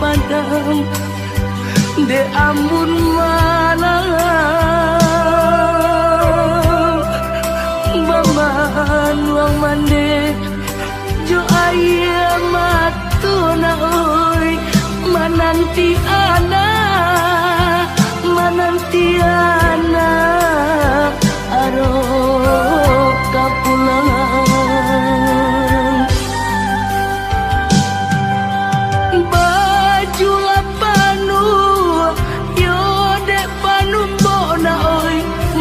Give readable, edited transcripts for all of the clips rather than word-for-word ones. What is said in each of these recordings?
padang de amun malam baman wang mande jo aya matuna oi mananti ana aro kapulang baju lapanu yo dek panu bona oi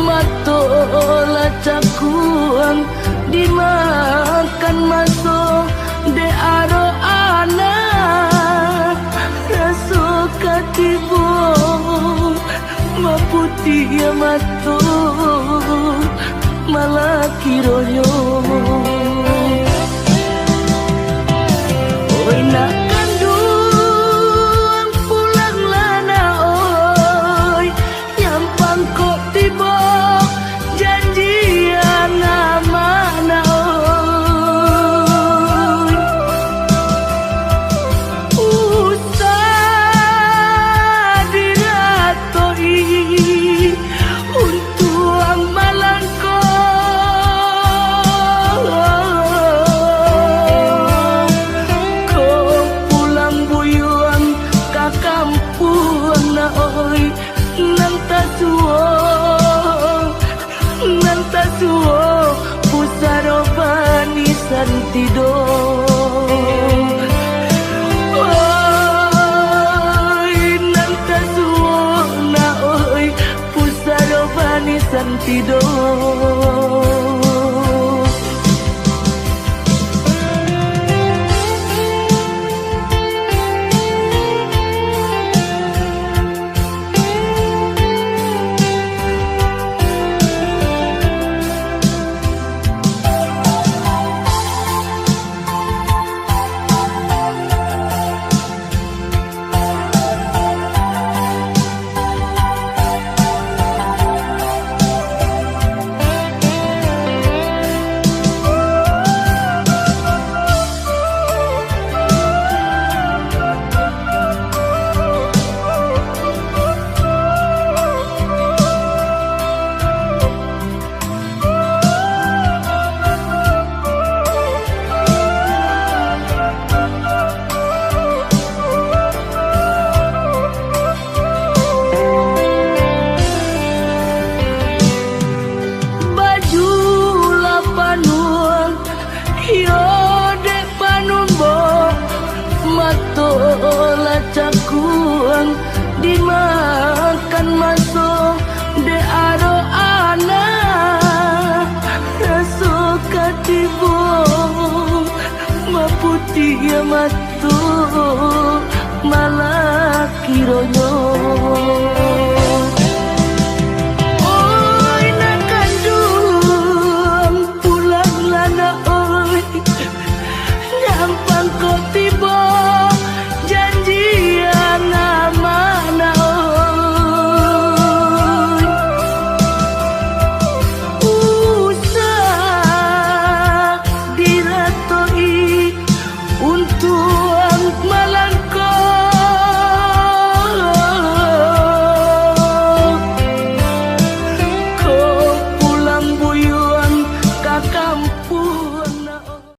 matola cakuang dimakan masuk de aro ana raso katibo maputi mato malah kiroyo oi nak kandung pulang lana oi nyampang kok tiba janjian mana oi usah diratoi untuang malangko kau pulang buyuang ka kampung na oi nang tasuo pusaro panisan tidur oi nang tasuo na oi pusaro panisan tidur matola cakuang dimakan masuk de aro ana raso katibo maputi matu malah kironya